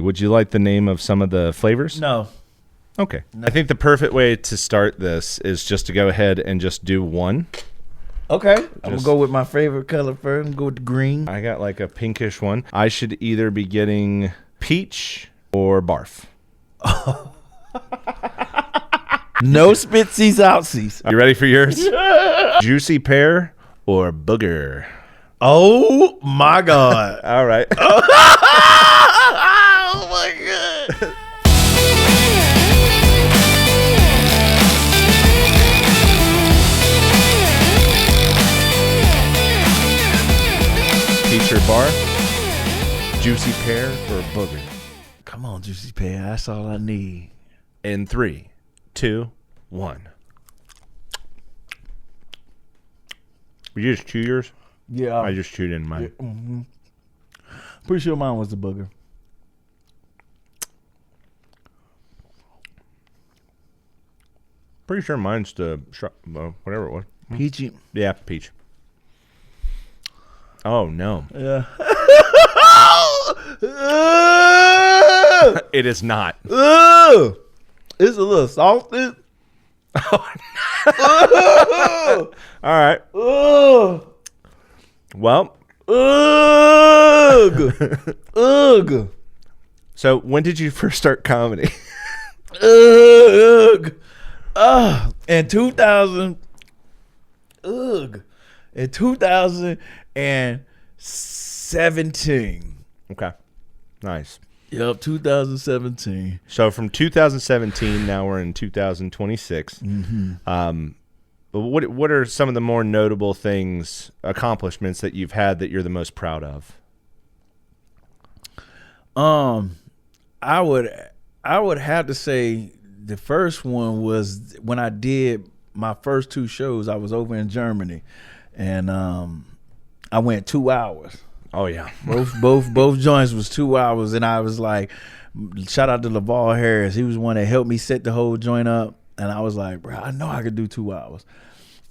Would you like the name of some of the flavors? No. Okay. I think the perfect way to start this is just to go ahead and just do one. Okay. I'm going to go with my favorite color first. I'm going to go with the green. I got like a pinkish one. I should either be getting peach or barf. No spitsies outsies. You ready for yours? Juicy pear or booger? Oh, my God. All right. Oh, my God. Peach or barf? Juicy pear or booger? Come on, juicy pear. That's all I need. In 3, 2, 1. Will you just chew yours? Yeah. I just chewed in mine. Yeah, mm-hmm. Pretty sure mine was the booger. Pretty sure mine's the whatever it was. Peachy. Yeah, peach. Oh no. Yeah. It is not. It's a little salty. All right. Well. Ugh. So when did you first start comedy? In 2000. In 2017. Okay. Nice. Yep, 2017. So from 2017, now we're in 2026. Mm-hmm. But what are some of the more notable accomplishments that you've had that you're the most proud of? I would have to say the first one was when I did my first 2 shows. I was over in Germany, and I went 2 hours. Oh yeah, both joints was 2 hours, and I was like, shout out to Laval Harris. He was one that helped me set the whole joint up, and I was like, bro, I know I could do 2 hours.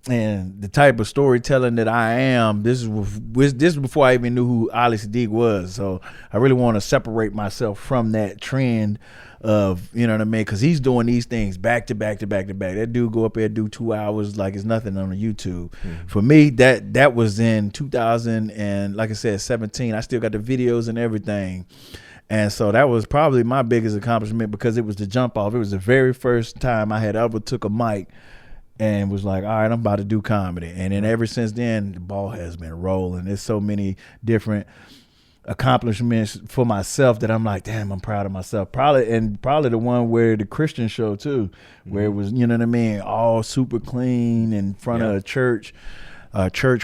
And the type of storytelling that I am, this is before I even knew who Ali Sadiq was. So I really want to separate myself from that trend of, you know what I mean? Because he's doing these things back to back to back to back. That dude go up there, do 2 hours like it's nothing on YouTube. Mm-hmm. For me, that was in 2000 and like I said, 17. I still got the videos and everything. And so that was probably my biggest accomplishment because it was the jump off. It was the very first time I had ever took a mic and was like, all right, I'm about to do comedy. And then ever since then, the ball has been rolling. There's so many different accomplishments for myself that I'm like, damn, I'm proud of myself. Probably the one where the Christian show too, where it was, you know what I mean, all super clean in front of a church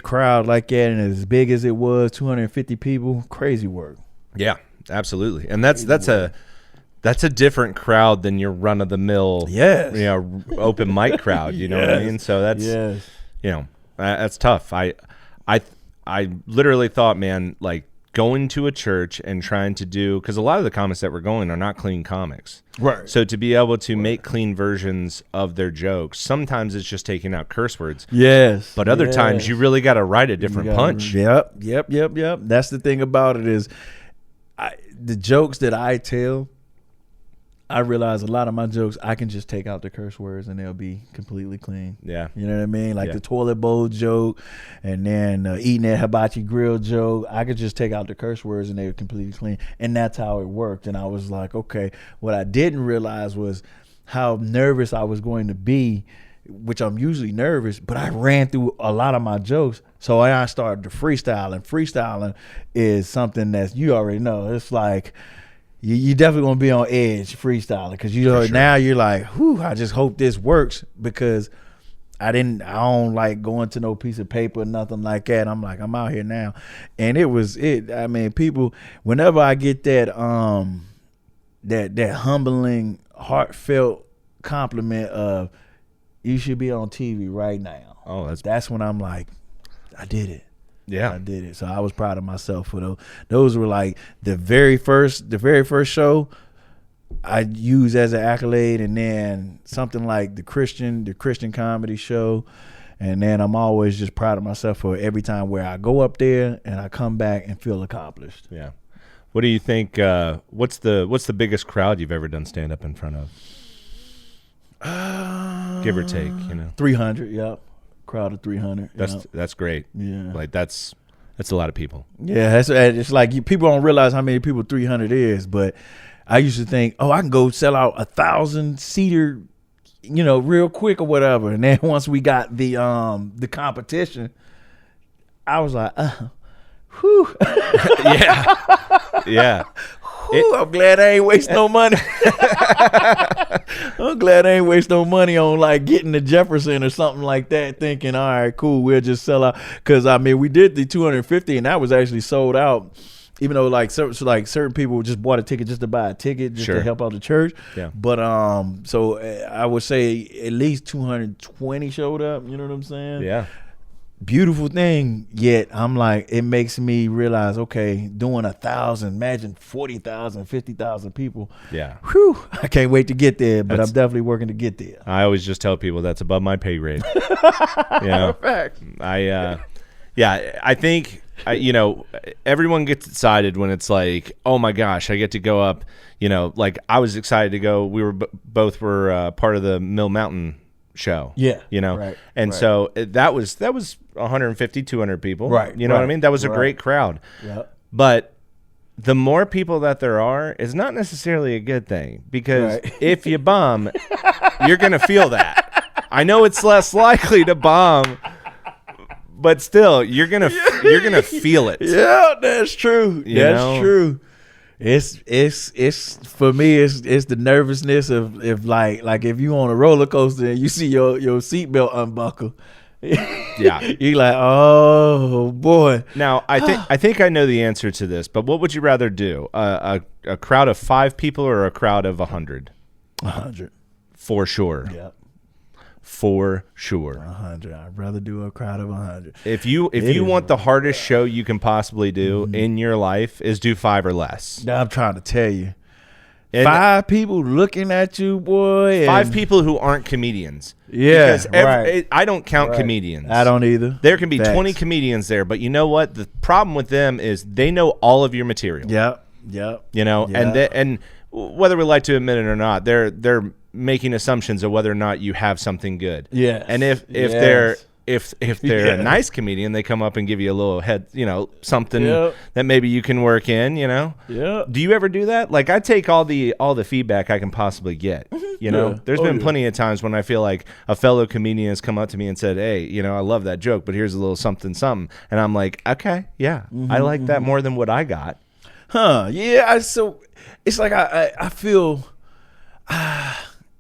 crowd like that, and as big as it was, 250 people, crazy work. Yeah, absolutely. And that's a different crowd than your run of the mill, open mic crowd. You know what I mean? So that's, that's tough. I literally thought, man, like going to a church and trying to do, because a lot of the comics that were going are not clean comics. Right. So to be able to make clean versions of their jokes, sometimes it's just taking out curse words. Yes. But other times you really got to write a different punch. Yep. That's the thing about it is the jokes that I tell, I realize a lot of my jokes, I can just take out the curse words and they'll be completely clean. Yeah. You know what I mean? Like the toilet bowl joke and then eating that hibachi grill joke, I could just take out the curse words and they were completely clean. And that's how it worked. And I was like, okay, what I didn't realize was how nervous I was going to be, which I'm usually nervous, but I ran through a lot of my jokes. So I started to freestyle, and freestyling is something that you already know. It's like, you definitely gonna be on edge freestyling because now you're like, whew, I just hope this works because I don't like going to no piece of paper or nothing like that. I'm like, I'm out here now. And I mean, people, whenever I get that that humbling, heartfelt compliment of you should be on TV right now. Oh, that's when I'm like, I did it. Yeah, I did it. So I was proud of myself for those. Those were like the very first show I used as an accolade, and then something like the Christian comedy show, and then I'm always just proud of myself for every time where I go up there and I come back and feel accomplished. Yeah. What do you think? What's the biggest crowd you've ever done stand up in front of? Give or take, 300. Yep, crowd of 300. That's great. Yeah, like that's a lot of people. Yeah, it's like people don't realize how many people 300 is. But I used to think, I can go sell out 1,000-seater, real quick or whatever. And then once we got the competition, I was like, whew. yeah. I'm glad I ain't waste no money. I'm glad I ain't waste no money on like getting to Jefferson or something like that, thinking, all right, cool, we'll just sell out. Because we did the 250 and that was actually sold out. Even though certain people just bought a ticket just to buy a ticket just to help out the church. Yeah. But so I would say at least 220 showed up. You know what I'm saying? Yeah. Beautiful thing, yet I'm like, it makes me realize, okay, doing 1,000, imagine 40,000, 50,000 people. Yeah. Whew, I can't wait to get there, but I'm definitely working to get there. I always just tell people that's above my pay grade. Fact. I think, everyone gets excited when it's like, oh my gosh, I get to go up, like I was excited to go. We were both part of the Mill Mountain show. Yeah. Right, and so that was 150, 200 people. Right. You know what I mean? That was a great crowd. Yeah. But the more people that there are is not necessarily a good thing, because if you bomb, you're going to feel that. I know it's less likely to bomb, but still you're going to feel it. Yeah, that's true. That's true. It's for me. It's the nervousness of if like if you on a roller coaster and you see your seatbelt unbuckle. Yeah, you're like, oh boy. Now I think I know the answer to this, but what would you rather do? A crowd of 5 people or a crowd of 100? 100 for sure. Yep. For sure. 100. I'd rather do a crowd of 100. If you want the hardest show you can possibly do in your life, is do 5 or less. I'm trying to tell you. And 5 people looking at you, boy. 5 people who aren't comedians. Yeah, because I don't count comedians. I don't either. There can be 20 comedians there, but you know what? The problem with them is they know all of your material. Yep. And whether we like to admit it or not, they're making assumptions of whether or not you have something good. Yeah. And if they're a nice comedian, they come up and give you a little head, something that maybe you can work in, Yeah. Do you ever do that? Like, I take all the feedback I can possibly get. There's been plenty of times when I feel like a fellow comedian has come up to me and said, "Hey, I love that joke, but here's a little something, something." And I'm like, "Okay, yeah, I like that more than what I got." Huh? Yeah. So it's like I feel.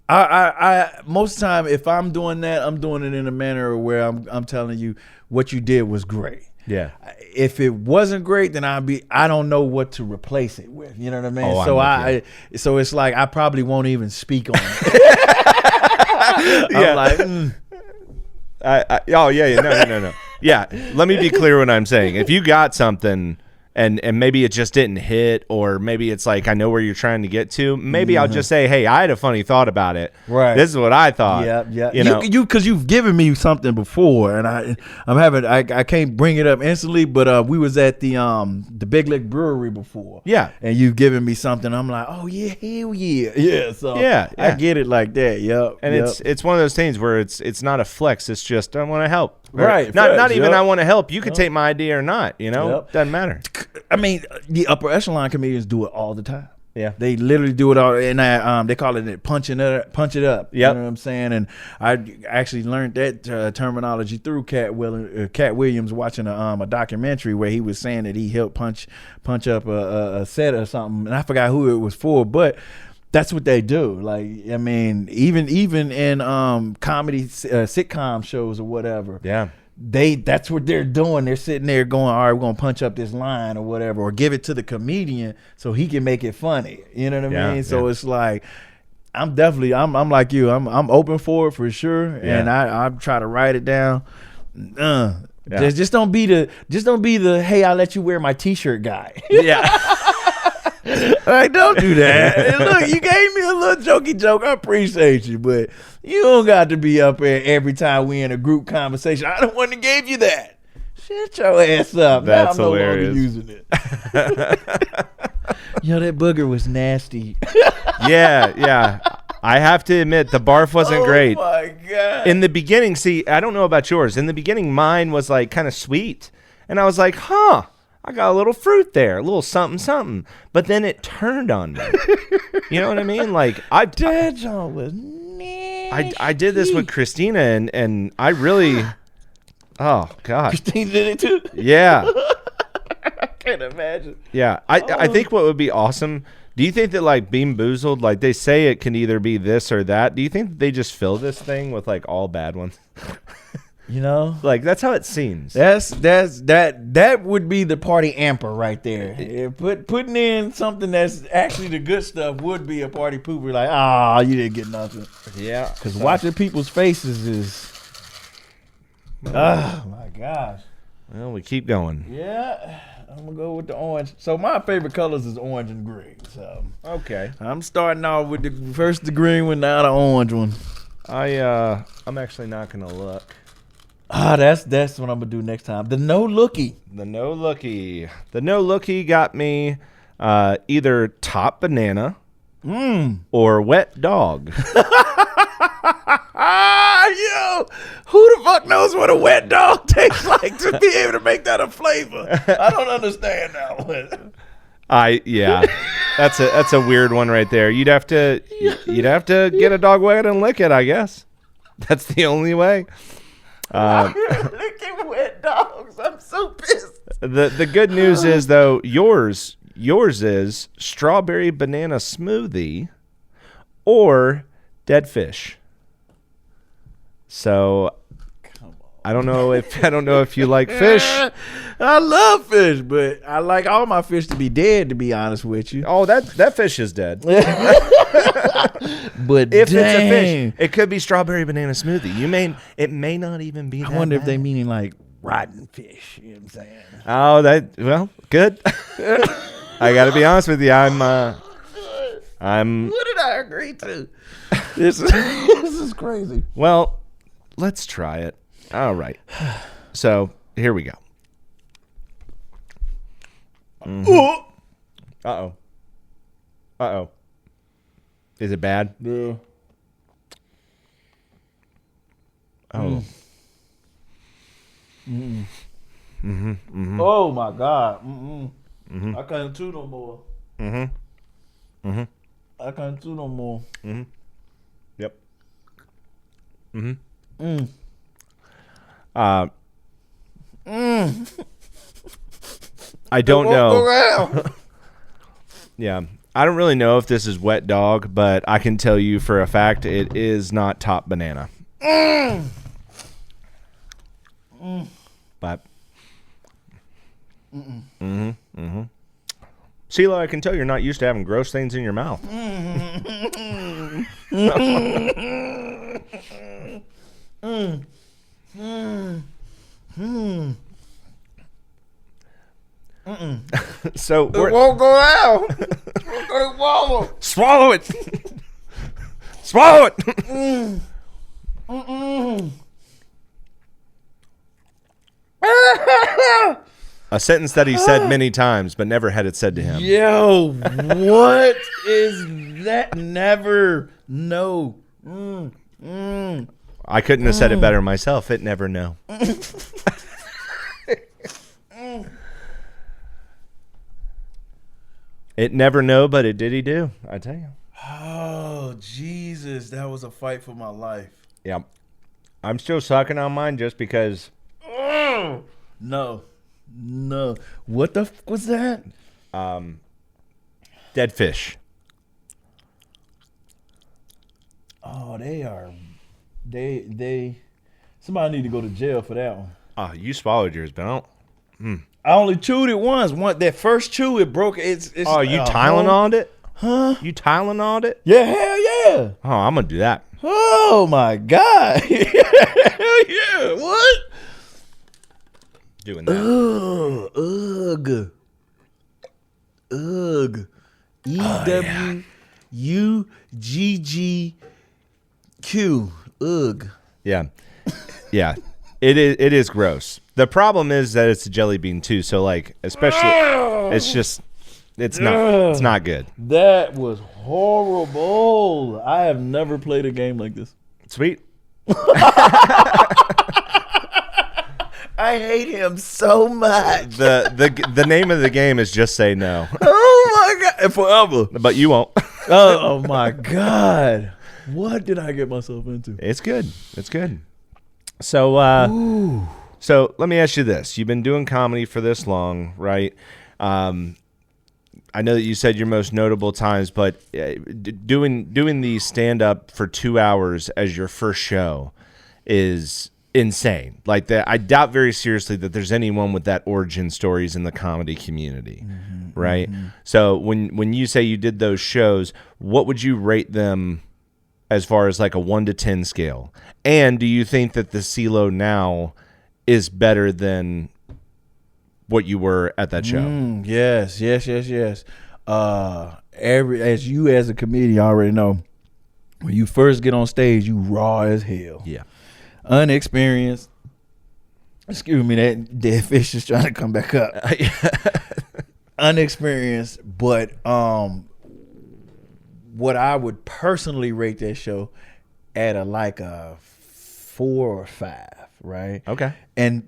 I most of the time, if I'm doing that, I'm doing it in a manner where I'm telling you what you did was great. Yeah. If it wasn't great, then I don't know what to replace it with. You know what I mean? Oh, so it's like I probably won't even speak on it. I'm like, no. Yeah. Let me be clear what I'm saying. If you got something and maybe it just didn't hit, or maybe it's like, I know where you're trying to get to, maybe I'll just say, hey, I had a funny thought about it. Right. This is what I thought. Yeah. Because you've given me something before, and I can't bring it up instantly, but we was at the Big Lick Brewery before. Yeah. And you've given me something. I'm like, oh yeah, hell yeah. Yeah. So I get it like that. Yep. And it's one of those things where it's not a flex. It's just, I want to help. Right. Not even I want to help. You could take my idea or not, Doesn't matter. I mean, the upper echelon comedians do it all the time. Yeah, they literally do it all, and they call it punch it up. Yep. You know what I'm saying? And I actually learned that terminology through Cat Williams watching a documentary where he was saying that he helped punch up a set or something, and I forgot who it was for, but that's what they do. Like, I mean, even in comedy sitcom shows or whatever. Yeah. That's what they're doing. They're sitting there going, all right, we're gonna punch up this line or whatever, or give it to the comedian so he can make it funny. You know what I mean? So it's like, I'm like you. I'm open for it for sure, and I try to write it down. Just don't be the hey, I'll let you wear my t-shirt guy. Yeah. Like, don't do that. And look, you gave me a little jokey joke. I appreciate you, but you don't got to be up there every time we in a group conversation. I don't want to give you that. Shut your ass up. That's now I'm hilarious. No longer using it. Yo, that booger was nasty. Yeah. I have to admit, the barf wasn't great. Oh my God. In the beginning, see, I don't know about yours. In the beginning, mine was like kind of sweet. And I was like, I got a little fruit there, a little something, something. But then it turned on me. You know what I mean? Like, that John was nasty. I did this with Christina, and I really, oh, God. Christine did it too? Yeah. I can't imagine. Yeah. I think what would be awesome, do you think that, like, Bean Boozled, like, they say it can either be this or that. Do you think that they just fill this thing with, like, all bad ones? You know? Like, that's how it seems. That would be the party amper right there. Yeah, putting in something that's actually the good stuff would be a party pooper. Like, you didn't get nothing. Yeah. Because watching people's faces is, oh my gosh. Well, we keep going. Yeah, I'm gonna go with the orange. So my favorite colors is orange and green. So Okay. I'm starting off with the green one, now the orange one. I'm actually not gonna look. That's what I'm gonna do next time. The no looky. The no looky got me either top banana or wet dog. Yo, who the fuck knows what a wet dog tastes like to be able to make that a flavor? I don't understand that one. That's a weird one right there. You'd have to get a dog wet and lick it, I guess. That's the only way. Licking wet dogs. I'm so pissed. The good news is though, yours is strawberry banana smoothie or dead fish. So I don't know if you like fish. I love fish, but I like all my fish to be dead, to be honest with you. Oh, that fish is dead. But if it's a fish, it could be strawberry banana smoothie. It may not even be that I wonder if bad. they meaning like rotten fish. You know what I'm saying? Oh, good. I got to be honest with you. I'm. What did I agree to? This is crazy. Well, let's try it. All right. So here we go. Mm-hmm. Uh-oh. Is it bad? Yeah. Oh. Oh my God. I can't chew no more. I can't chew no more. Yep. I don't know. Yeah. I don't really know if this is wet dog, but I can tell you for a fact it is not top banana. But See Lowe, I can tell you're not used to having gross things in your mouth. So it won't go out. Swallow it. Swallow it. A sentence that he said many times, but never had it said to him. Yo, what is that? Never. No. I couldn't have said it better myself. It never know. It never know, but it did he do. I tell you. Oh, Jesus. That was a fight for my life. Yeah. I'm still sucking on mine just because. No. What the f was that? Dead fish. Oh, they somebody need to go to jail for that one. Oh, you swallowed yours, but I don't. I only chewed it once. That first chew, it broke. It's Oh, you Tylenol'd it? Huh? You Tylenol'd it? Yeah, hell yeah. Oh, I'm gonna do that. Oh my God. Hell yeah. What? Doing that. Ugh. EWUGGQ. Ugh. Yeah. Yeah. It is gross. The problem is that it's a jelly bean too. So like, especially, it's not good. That was horrible. I have never played a game like this. Sweet. I hate him so much. The name of the game is just say no. Oh my God. And forever. But you won't. Oh my God. What did I get myself into? It's good. It's good. So so let me ask you this. You've been doing comedy for this long, right? I know that you said your most notable times, but doing the stand-up for 2 hours as your first show is insane. Like that, I doubt very seriously that there's anyone with that origin stories in the comedy community, right? Mm-hmm. So when you say you did those shows, what would you rate them as far as like a 1 to 10 scale? And do you think that the See Lowe now is better than what you were at that show? Yes. As you as a comedian already know, when you first get on stage, you raw as hell. Yeah. Unexperienced. Excuse me, that dead fish is trying to come back up. Unexperienced, but what I would personally rate that show at a 4 or 5, right? Okay. And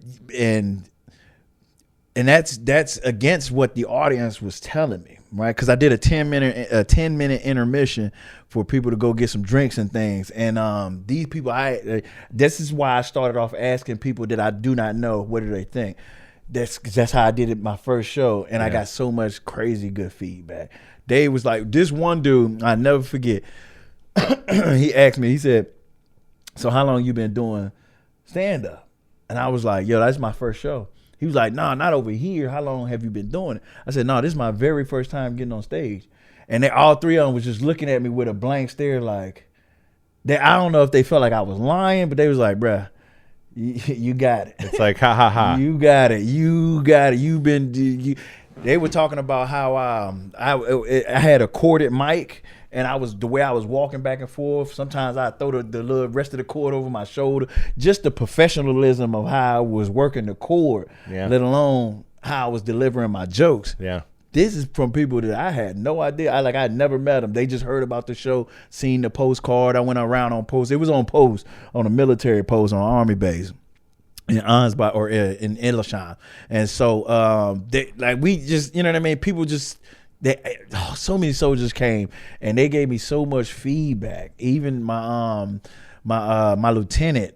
that's against what the audience was telling me, right? Because I did a 10-minute intermission for people to go get some drinks and things. And these people, this is why I started off asking people that I do not know, what do they think? That's how I did it my first show, and I got so much crazy good feedback. Dave was like, this one dude, I never forget. He asked me, he said, "So how long you been doing stand up?" And I was like, "Yo, that's my first show." He was like, "Nah, not over here. How long have you been doing it?" I said, "No, this is my very first time getting on stage." And they all three of them was just looking at me with a blank stare, like I don't know if they felt like I was lying, but they was like, "Bruh, you got it." It's like, ha ha ha. You got it. You've been. They were talking about how I had a corded mic. And the way I was walking back and forth, sometimes I throw the little rest of the cord over my shoulder. Just the professionalism of how I was working the cord, let alone how I was delivering my jokes. Yeah. This is from people that I had no idea. I'd never met them. They just heard about the show, seen the postcard. I went around on post. It was on post, on a military post on Army base in Ansbach or in Elishan. And so we just, you know what I mean? People just, so many soldiers came and they gave me so much feedback. Even my lieutenant,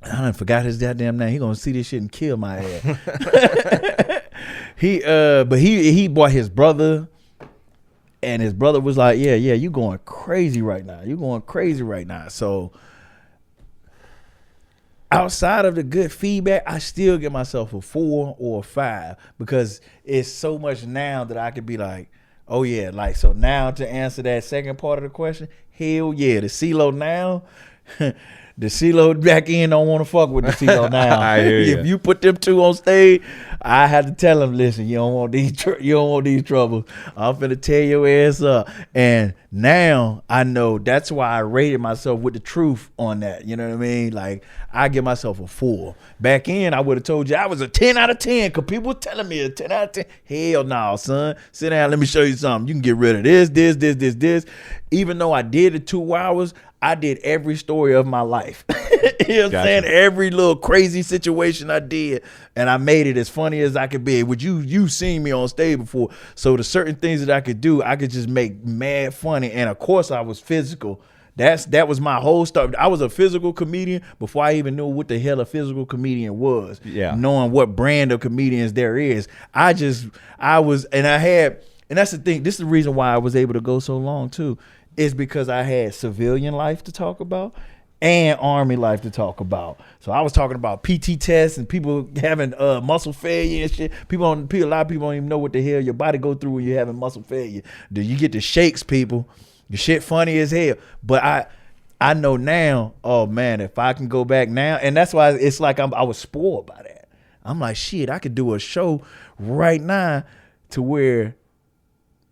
I done forgot his goddamn name. He gonna see this shit and kill my ass. He brought his brother, and his brother was like, yeah, you going crazy right now. So outside of the good feedback, I still give myself a 4 or a 5 because it's so much now that I could be like, oh yeah, like, so now to answer that second part of the question, hell yeah, the See Lowe now, the See Lowe back in don't want to fuck with the See Lowe now. I hear you. If you put them two on stage, I had to tell them, listen, you don't want these troubles. I'm finna tear your ass up. And now I know that's why I rated myself with the truth on that. You know what I mean? Like, I give myself a 4. Back in, I would have told you I was a 10 out of 10 because people were telling me a 10 out of 10. Hell no, son. Sit down, let me show you something. You can get rid of this. Even though I did the 2 hours, I did every story of my life. You know what I'm saying? Every little crazy situation I did, and I made it as funny as I could be. Would you seen me on stage before? So the certain things that I could do, I could just make mad funny. And of course, I was physical. That was my whole stuff. I was a physical comedian before I even knew what the hell a physical comedian was. Yeah. Knowing what brand of comedians there is. And that's the thing. This is the reason why I was able to go so long too. Is because I had civilian life to talk about and Army life to talk about. So I was talking about PT tests and people having muscle failure and shit. A lot of people don't even know what the hell your body go through when you're having muscle failure. Do you get the shakes, people? The shit funny as hell. But I know now, oh man, if I can go back now, and that's why it's like I was spoiled by that. I'm like, shit, I could do a show right now to where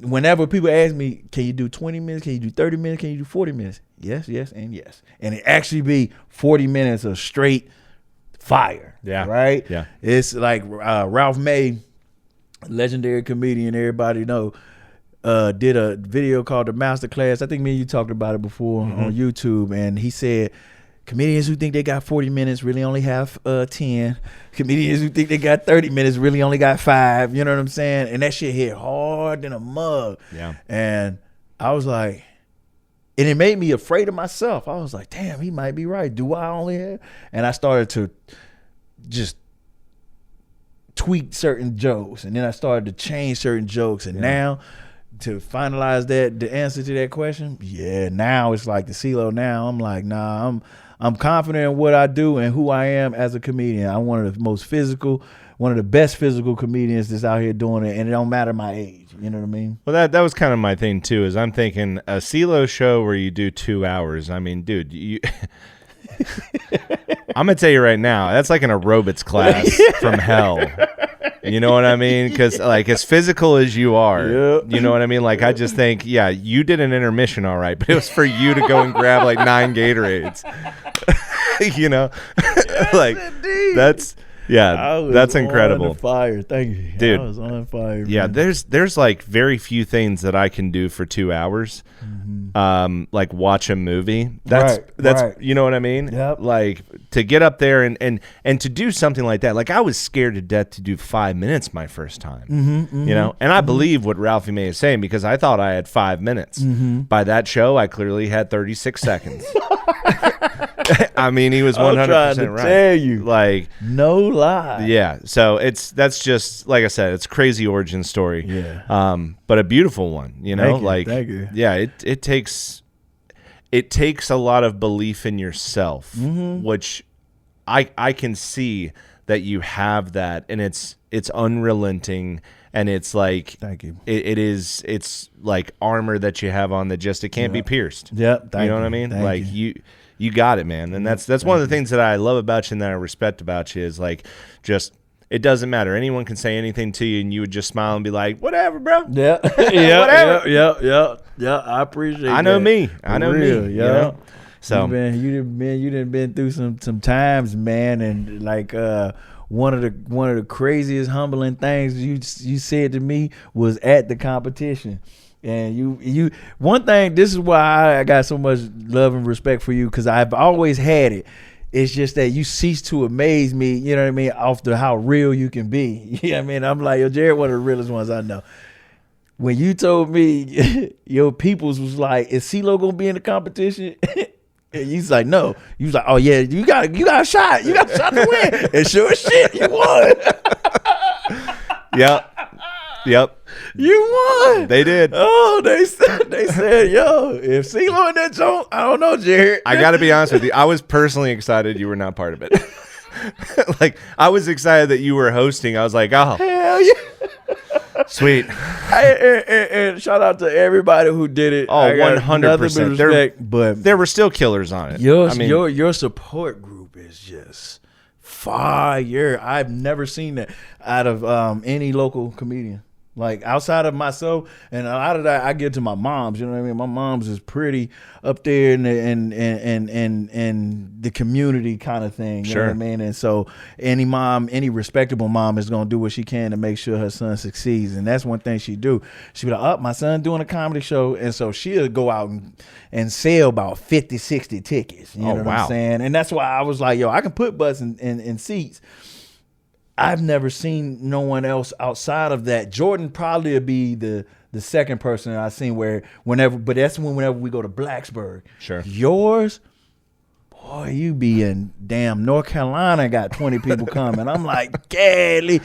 whenever people ask me, can you do 20 minutes? Can you do 30 minutes? Can you do 40 minutes? Yes, and yes. And it actually be 40 minutes of straight fire. Yeah. Right? Yeah. It's like Ralph May, legendary comedian, everybody know, did a video called The Masterclass. I think me and you talked about it before on YouTube, and he said comedians who think they got 40 minutes really only have 10. Comedians who think they got 30 minutes really only got 5. You know what I'm saying? And that shit hit hard than a mug. Yeah. And I was like, and it made me afraid of myself. I was like, damn, he might be right. Do I only have? And I started to just tweak certain jokes, and then I started to change certain jokes, and now to finalize the answer to that question, now it's like the See Lowe. Now I'm like, nah, I'm confident in what I do and who I am as a comedian. I'm one of the most physical, one of the best physical comedians that's out here doing it, and it don't matter my age. You know what I mean? Well, that was kind of my thing too. Is I'm thinking a See Lowe show where you do 2 hours. I mean, dude, you. I'm gonna tell you right now, that's like an aerobics class from hell. You know what I mean? Because like as physical as you are, you know what I mean? Like I just think, yeah, you did an intermission all right, but it was for you to go and grab like 9 Gatorades. You know, like indeed. That's incredible. On fire, thank you, dude. I was on fire. Yeah, man. there's like very few things that I can do for 2 hours. Like watch a movie. That's right. You know what I mean? Yep. Like to get up there and to do something like that. Like I was scared to death to do 5 minutes my first time. You know, and I believe what Ralphie May is saying because I thought I had 5 minutes. By that show, I clearly had 36 seconds. I mean, he was 100% right. Tell you, like no lie. Yeah. So that's just like I said, it's a crazy origin story. Yeah. But a beautiful one. You know, thank you. Yeah. It takes a lot of belief in yourself, which I can see that you have that, and it's unrelenting. And it's like, thank you. It's like armor that you have on that just it can't be pierced. Yep. You know what I mean? Like you got it, man. And that's one of the things that I love about you and that I respect about you is like just it doesn't matter. Anyone can say anything to you, and you would just smile and be like, "Whatever, bro." Yeah. Whatever. Yeah. I appreciate. I know that. me. I know me. Yeah. You know? So you done been through some times, man, and like one of the craziest humbling things you said to me was at the competition. And you one thing, this is why I got so much love and respect for you, because I've always had it. It's just that you cease to amaze me, you know what I mean, off the how real you can be. You know what I mean? I'm like, yo, Jared, one of the realest ones I know. When you told me your peoples was like, is See Lowe gonna be in the competition? And you was like, no. You was like, oh yeah, you got a shot. You got a shot to win. And sure as shit, you won. Yep. You won. They did. Oh, they said, yo, if See Lowe in that joint, I don't know, Jared. I got to be honest with you. I was personally excited you were not part of it. Like, I was excited that you were hosting. I was like, oh. Hell yeah. Sweet. And shout out to everybody who did it. Oh, 100%. But there were still killers on it. Your support group is just fire. I've never seen that out of any local comedian. Like outside of myself, and a lot of that I give to my moms. You know what I mean? My mom's is pretty up there in the community kind of thing. You know what I mean? And so any respectable mom is gonna do what she can to make sure her son succeeds. And that's one thing she do. She be like, "Oh, my son doing a comedy show," and so she'll go out and sell about 50, 60 tickets. You know what I'm saying? And that's why I was like, "Yo, I can put butts in seats." I've never seen no one else outside of that. Jordan probably would be the second person I've seen whenever we go to Blacksburg. Sure. Yours, boy, you be in damn North Carolina, got 20 people coming. I'm like, golly.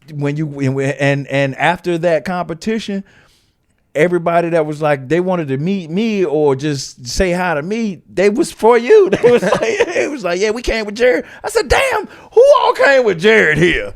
And after that competition, everybody that was like they wanted to meet me or just say hi to me, they was for you. They was like, yeah, we came with Jared. I said, damn, who all came with Jared here?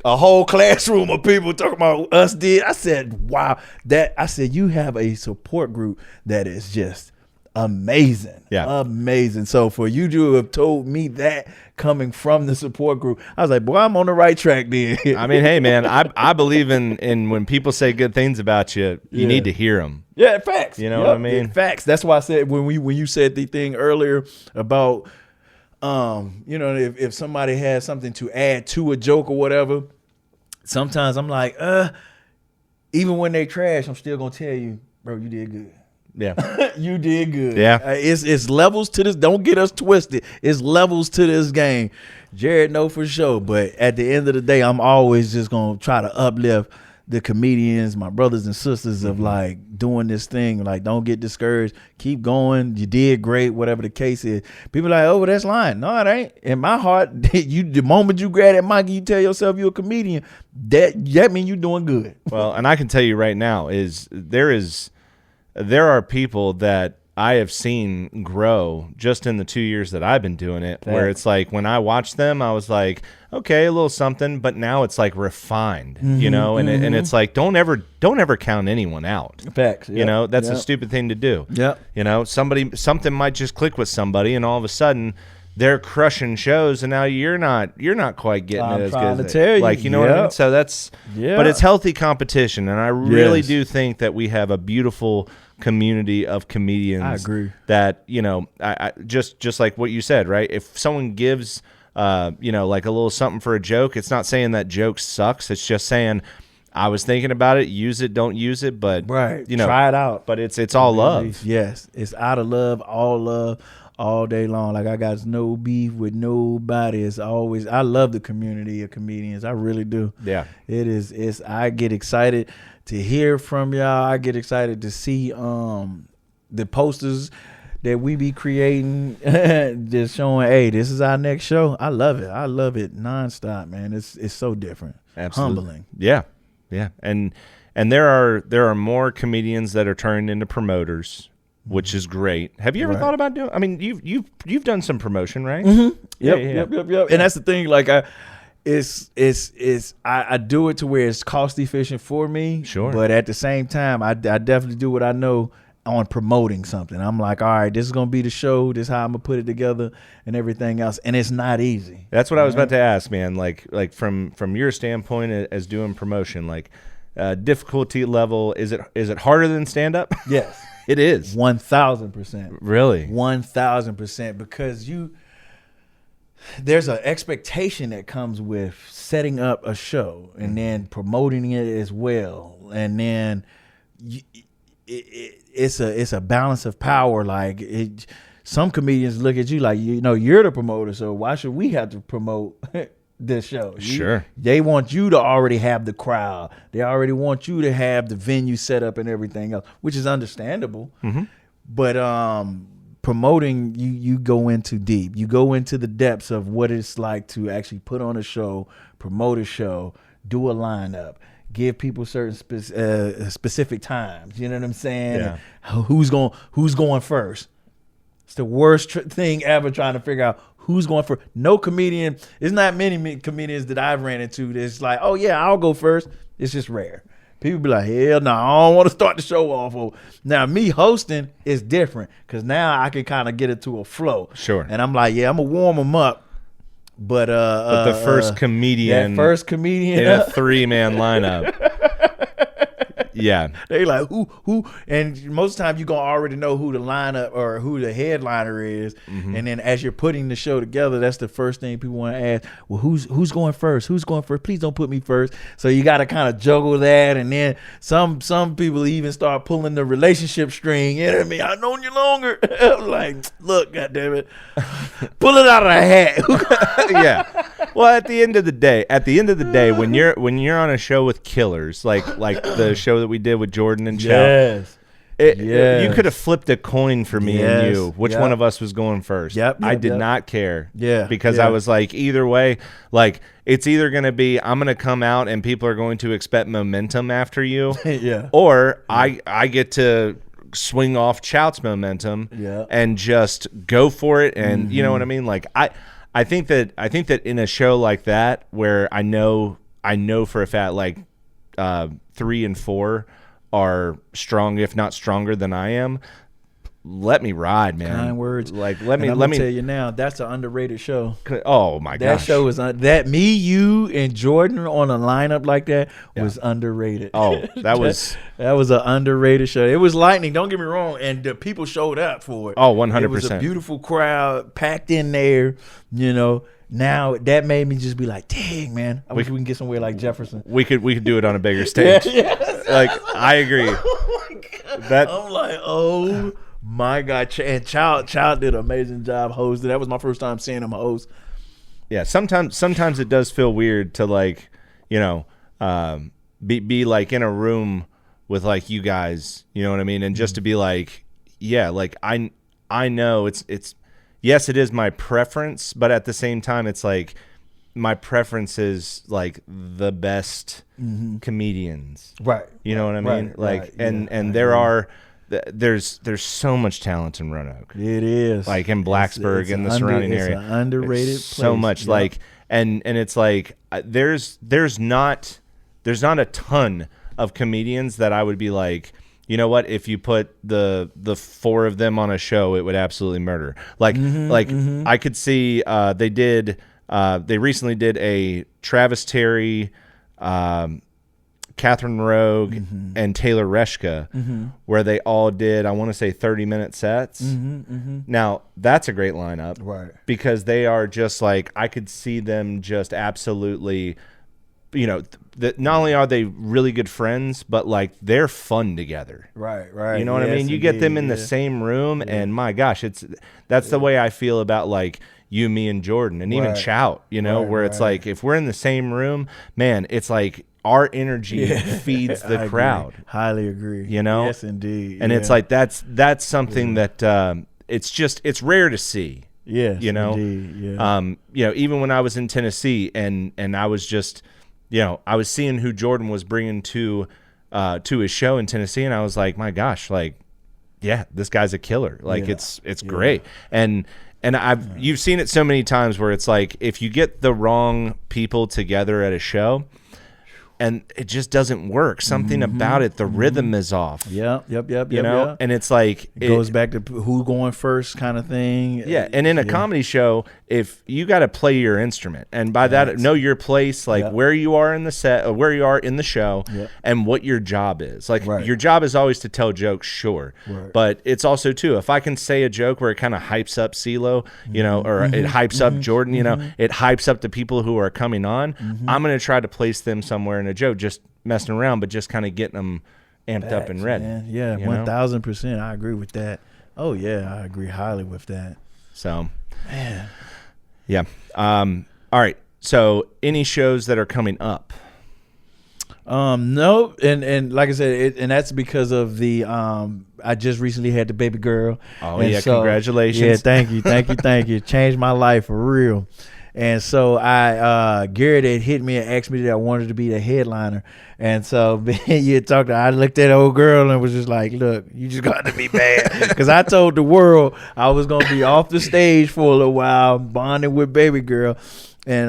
A whole classroom of people talking about us did. I said, wow. I said, you have a support group that is just amazing. Yeah. Amazing. So for you to have told me that coming from the support group, I was like, boy, I'm on the right track then. I mean, hey, man, I believe in when people say good things about you, you need to hear them. Yeah, facts. You know what I mean? Facts. That's why I said when you said the thing earlier about You know, if somebody has something to add to a joke or whatever, sometimes I'm like, even when they trash, I'm still gonna tell you, bro, you did good. Yeah. You did good. Yeah. It's levels to this. Don't get us twisted. It's levels to this game. Jared know for sure. But at the end of the day, I'm always just gonna try to uplift the comedians, my brothers and sisters, of like doing this thing. Like, don't get discouraged. Keep going. You did great, whatever the case is. People are like, oh, well, that's lying. No, it ain't. In my heart, the moment you grab that mic and you tell yourself you're a comedian, that means you're doing good. Well, and I can tell you right now there are people that I have seen grow just in the 2 years that I've been doing it, where it's like when I watched them, I was like, okay, a little something, but now it's like refined, you know, and it's like, don't ever count anyone out. Facts. You know, that's a stupid thing to do. Yeah. You know, something might just click with somebody, and all of a sudden they're crushing shows, and now you're not quite getting it as good. To tell you. Like, you know what I mean? So that's, but it's healthy competition, and I really do think that we have a beautiful community of comedians. I agree. That, you know, I just like what you said, right? If someone gives, you know, like a little something for a joke, it's not saying that joke sucks. It's just saying, I was thinking about it, use it, don't use it, but you know, try it out. But it's all love. Yes, it's out of love, all day long. Like, I got no beef with nobody. It's always, I love the community of comedians. I really do. Yeah. I get excited to hear from y'all. I get excited to see the posters that we be creating, just showing, hey, this is our next show. I love it. I love it nonstop, man. It's so different. Absolutely. Humbling. Yeah. Yeah. And there are more comedians that are turned into promoters, which is great. Have you ever thought about doing? I mean, you've done some promotion, right? Mm-hmm. Yep. And that's the thing. Like, I do it to where it's cost efficient for me. Sure. But at the same time, I definitely do what I know on promoting something. I'm like, all right, this is gonna be the show. This is how I'm gonna put it together and everything else. And it's not easy. That's what I was about to ask, man. Like from your standpoint as doing promotion, like difficulty level, is it harder than stand up? Yes. It is 1,000%. Really 1,000%, because there's an expectation that comes with setting up a show and then promoting it as well, and then it's a balance of power. Like, some comedians look at you like, you know, you're the promoter, so why should we have to promote this show? Sure. They want you to already have the crowd. They already want you to have the venue set up and everything else, which is understandable. Mm-hmm. But promoting, you go into deep. You go into the depths of what it's like to actually put on a show, promote a show, do a lineup, give people certain specific times. You know what I'm saying? Yeah. Who's going first? It's the worst thing ever, trying to figure out who's going first. No comedian, there's not many comedians that I've ran into that's like, oh yeah, I'll go first. It's just rare. People be like, hell no, I don't want to start the show off. Now, me hosting is different, because now I can kind of get it to a flow. Sure. And I'm like, yeah, I'm going to warm them up. But the first comedian in a 3-man lineup. Yeah. They like, who? And most of the time you're going to already know who the lineup or who the headliner is. Mm-hmm. And then as you're putting the show together, that's the first thing people want to ask. Well, who's going first? Who's going first? Please don't put me first. So you got to kind of juggle that. And then some people even start pulling the relationship string. You know what I mean? I've known you longer. Like, look, goddammit. Pull it out of the hat. Yeah. Well, at the end of the day, when you're on a show with killers, like the show that we did with Jordan and Chow, you could have flipped a coin for me and you, which one of us was going first. I did not care. Because I was like, either way, like, it's either going to be, I'm going to come out and people are going to expect momentum after you, or I get to swing off Chout's momentum and just go for it. And you know what I mean? Like, I think that in a show like that, where I know for a fact, like 3 and 4 are strong, if not stronger than I am, let me ride, man. Kind words. Like, let me tell you now, that's an underrated show. Oh my gosh. That show is that me, you, and Jordan on a lineup like that was underrated. Oh, that was an underrated show. It was lightning, don't get me wrong, and the people showed up for it. Oh, 100%. It was a beautiful crowd packed in there, you know. Now that made me just be like, dang, man, I wish we can get somewhere like Jefferson. We could do it on a bigger stage. Like, I agree. Oh my God. I'm like, oh my God. And Child did an amazing job hosting. That was my first time seeing him host. Yeah, sometimes it does feel weird to, like, you know, be like in a room with like you guys, you know what I mean? And just to be like, yeah, like I know it's yes, it is my preference, but at the same time, it's like my preference is like the best comedians, right? You know what I mean? There's so much talent in Roanoke. It is like in Blacksburg and the surrounding area. It's an underrated place. So much like and it's like there's not a ton of comedians that I would be like, you know what? If you put the four of them on a show, it would absolutely murder. Like I could see they recently did a Travis Terry, Catherine Rogue, and Taylor Reshka, where they all did, I want to say 30-minute sets. Now that's a great lineup, right? Because they are just like, I could see them just absolutely, you know, not only are they really good friends, but like they're fun together. Right. You know what I mean? You get them in the same room, and my gosh, that's the way I feel about like you, me, and Jordan, and even Chout, you know, where it's like, if we're in the same room, man, it's like our energy feeds the crowd. Highly agree. You know? Yes, indeed. And it's like, that's something that it's rare to see. Yes, you know? Indeed. Yeah. You know, even when I was in Tennessee and I was just, you know, I was seeing who Jordan was bringing to his show in Tennessee, and I was like, my gosh, like, yeah, this guy's a killer. Like, it's great. And you've seen it so many times where it's like, if you get the wrong people together at a show, and it just doesn't work. Something about it, the rhythm is off. Yep. You know, and it's like it goes back to who going first kind of thing. Yeah, and in a comedy show, if you got to play your instrument, and by that, know your place, like where you are in the set, or where you are in the show, and what your job is. Like your job is always to tell jokes, sure, but it's also too, if I can say a joke where it kind of hypes up See Lowe, you know, or it hypes up Jordan, you know, it hypes up the people who are coming on. I'm going to try to place them somewhere in a joke, just messing around, but just kind of getting them amped up and ready. Man. Yeah, 1000%. I agree with that. Oh yeah, I agree highly with that. So, man, yeah. All right. So, any shows that are coming up? No, and like I said, and that's because of the I just recently had the baby girl. Oh yeah, so, congratulations. Yeah, thank you. Changed my life for real. And so Garrett had hit me and asked me that I wanted to be the headliner. And so I looked at the old girl and was just like, look, you just got to be bad. Because I told the world I was going to be off the stage for a little while, bonding with baby girl. And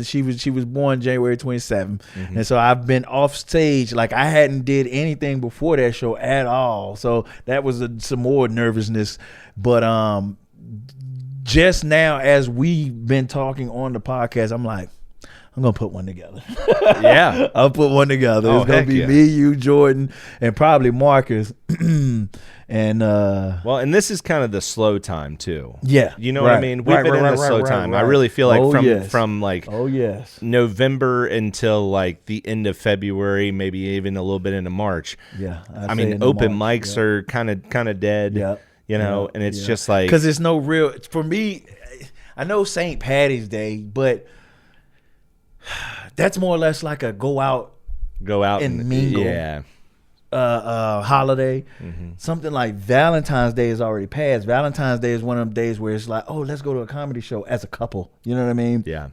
she was born January 27th. And so I've been off stage. Like I hadn't did anything before that show at all. So that was some more nervousness. But just now, as we've been talking on the podcast, I'm like, I'm going to put one together. Yeah. I'll put one together. It's going to be me, you, Jordan, and probably Marcus. And and this is kind of the slow time too. Yeah. You know what I mean? We've been in the slow time. I really feel like from like November until like the end of February, maybe even a little bit into March. Yeah. I mean, open mics are kind of dead. Yeah. You know, and it's just like, because it's no real, for me, I know St. Patty's Day, but that's more or less like a go out and mingle holiday. Something like Valentine's Day is already passed. Valentine's Day is one of them days where it's like, oh, let's go to a comedy show as a couple. You know what I mean? Yeah.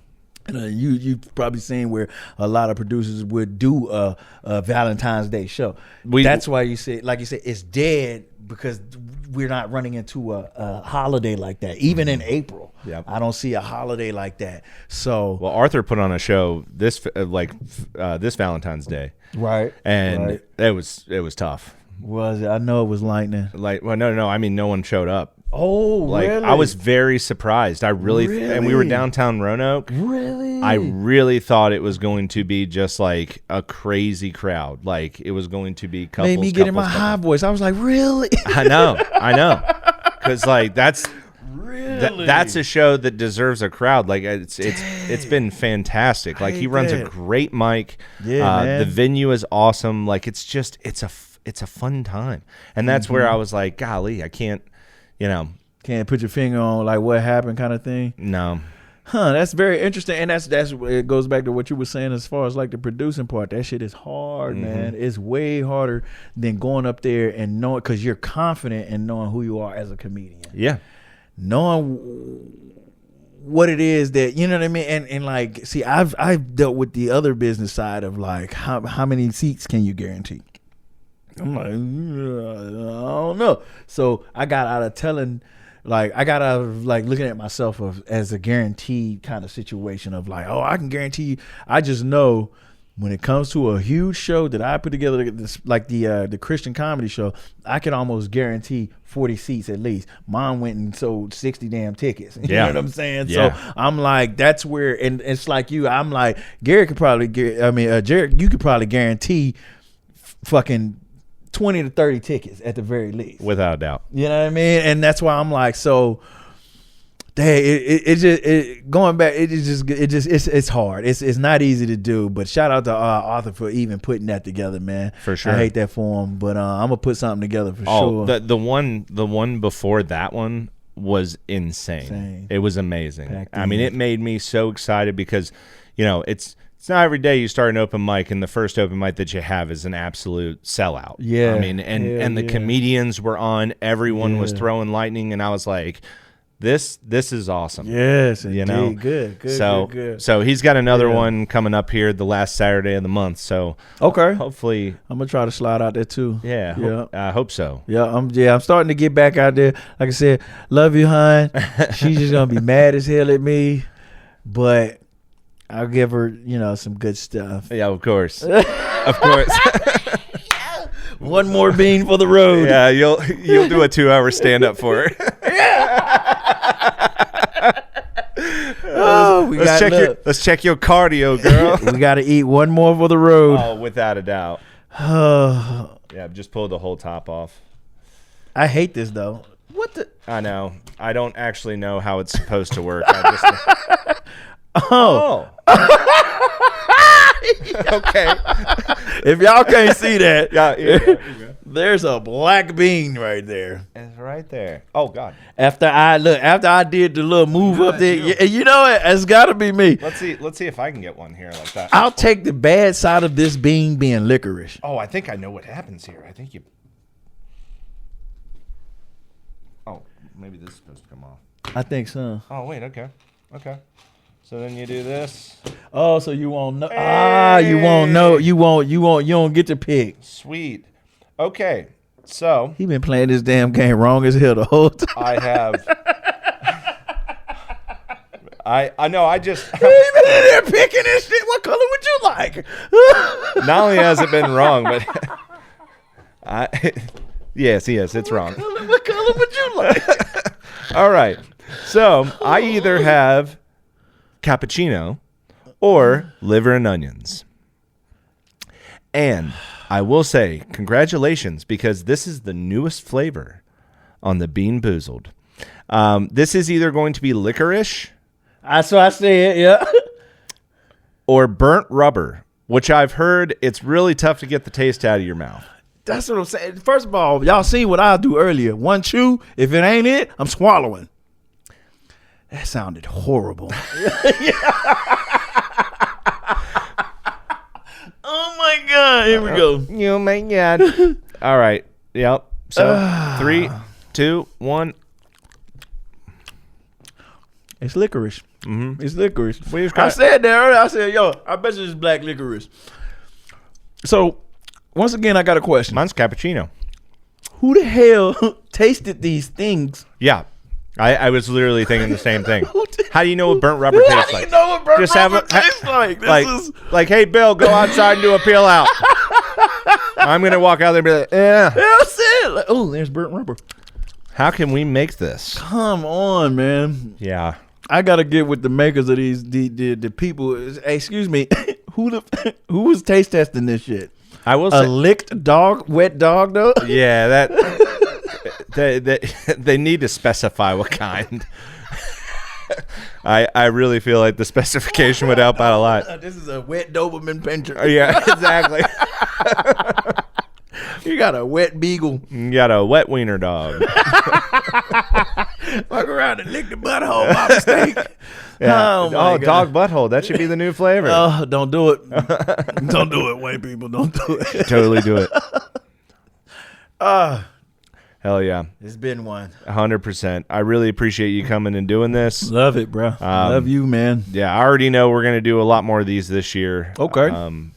You've probably seen where a lot of producers would do a Valentine's Day show. That's why you say, like you said, it's dead, because we're not running into a holiday like that. Even in April, I don't see a holiday like that. So, well, Arthur put on a show this Valentine's Day, right? And it was tough. Was it? I know it was lightning. Like, well, no. I mean, no one showed up. Oh, like, really? I was very surprised. I really? And we were downtown Roanoke. Really? I really thought it was going to be just like a crazy crowd. Like it was going to be couples. Made me get in my high voice. I was like, really? I know. Because like that's that's a show that deserves a crowd. Like it's been fantastic. Like he runs a great mic. Yeah, man. The venue is awesome. Like it's a fun time. And that's where I was like, golly, I can't. Can't put your finger on like what happened kind of thing. No. That's very interesting, and that's it goes back to what you were saying as far as like the producing part. That shit is hard, man. It's way harder than going up there and knowing, because you're confident in knowing who you are as a comedian. Yeah, knowing what it is that, you know what I mean, and like, see, I've dealt with the other business side of like how many seats can you guarantee. I'm like, I don't know. So I got out of telling, like, I got out of like looking at myself as a guaranteed kind of situation of like, oh, I can guarantee you. I just know when it comes to a huge show that I put together, like the Christian comedy show, I can almost guarantee 40 seats at least. Mine went and sold 60 damn tickets. You know what I'm saying? Yeah. So I'm like, that's where, and it's like you, I'm like, Jared, you could probably guarantee fucking 20 to 30 tickets at the very least, without a doubt. You know what I mean? And that's why I'm like, so going back, it's hard. It's not easy to do. But shout out to Arthur for even putting that together, man. For sure. I hate that for him, but I'm gonna put something together for sure. The one before that one was insane. It was amazing. I mean, it made me so excited because, it's not every day you start an open mic and the first open mic that you have is an absolute sellout. Yeah. I mean, and the comedians were on, everyone was throwing lightning, and I was like, this is awesome. Yes, indeed. Good. So he's got another one coming up here the last Saturday of the month. So okay, hopefully I'm gonna try to slide out there too. Yeah. I hope so. Yeah, I'm starting to get back out there. Like I said, love you, hon. She's just gonna be mad as hell at me, but I'll give her, some good stuff. Yeah, of course. Of course. One more bean for the road. Yeah, you'll do a 2-hour stand-up for her. Let's check your cardio, girl. We got to eat one more for the road. Oh, without a doubt. Yeah, just pull the whole top off. I hate this, though. What the? I know. I don't actually know how it's supposed to work. Oh. Okay. If y'all can't see that, yeah. There's a black bean right there. It's right there. Oh God. After I did the little move up there, you know it. It's got to be me. Let's see if I can get one here like that. I'll take the bad side of this bean being licorice. Oh, I think I know what happens here. I think you. Oh, maybe this is supposed to come off. I think so. Oh wait. Okay. So then you do this. Oh, so you won't know. Hey. You won't know. You don't get to pick. Sweet. Okay. So he been playing this damn game wrong as hell the whole time. I have. I know. I just. You been in there picking this shit. What color would you like? Not only has it been wrong, but yes, it's wrong. What color would you like? All right. So I either have cappuccino or liver and onions. And I will say congratulations, because this is the newest flavor on the Bean Boozled. This is either going to be licorice. That's what I said, yeah. Or burnt rubber, which I've heard it's really tough to get the taste out of your mouth. That's what I'm saying. First of all, y'all seen what I do earlier. One chew, if it ain't it, I'm swallowing. That sounded horrible. Oh my God. Here we go. Oh my God. All right. Yep. So 3, 2, 1. It's licorice. Mm-hmm. It's licorice. I said that earlier. I said, yo, I bet you it's black licorice. So, once again, I got a question. Mine's cappuccino. Who the hell tasted these things? Yeah. I was literally thinking the same thing. How do you know what burnt rubber tastes like? How do you know what burnt rubber tastes like? Like, hey, Bill, go outside and do a peel out. I'm going to walk out there and be like, yeah. That's it. Like, oh, there's burnt rubber. How can we make this? Come on, man. Yeah. I gotta get with the makers of these the people. Hey, excuse me, who was taste testing this shit? I will A say, licked dog, wet dog though. yeah, they need to specify what kind. I really feel like the specification would help out a lot. This is a wet Doberman pincher. Yeah, exactly. You got a wet beagle. You got a wet wiener dog. Walk around and lick the butthole by mistake. Yeah. Oh, my God. Dog butthole. That should be the new flavor. Oh, don't do it. Don't do it, white people. Don't do it. Totally do it. Hell yeah. It's been one. 100%. I really appreciate you coming and doing this. Love it, bro. Love you, man. Yeah, I already know we're going to do a lot more of these this year. Okay.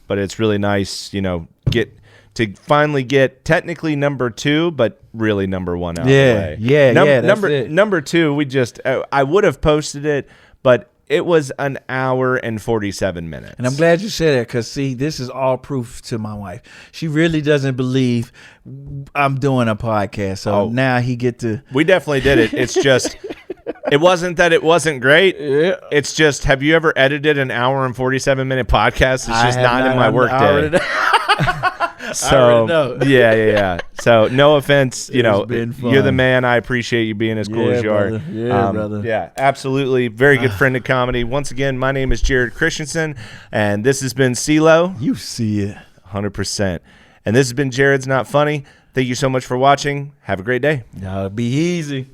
But it's really nice, to finally get technically number 2, but really number 1 out of the way. Yeah, that's it. Number 2, we just I would have posted it, but it was an hour and 47 minutes. And I'm glad you said that because, see, this is all proof to my wife. She really doesn't believe I'm doing a podcast. So now he get to. We definitely did it. It's just, it wasn't that it wasn't great. Yeah. It's just, have you ever edited an hour and 47-minute podcast? It's just not in my work day. So yeah. So no offense, you're the man. I appreciate you being as cool as you are. Yeah, brother. Yeah, absolutely. Very good friend of comedy. Once again, my name is Jared Christensen, and this has been See Lowe. You see it. 100%. And this has been Jared's Not Funny. Thank you so much for watching. Have a great day. Be easy.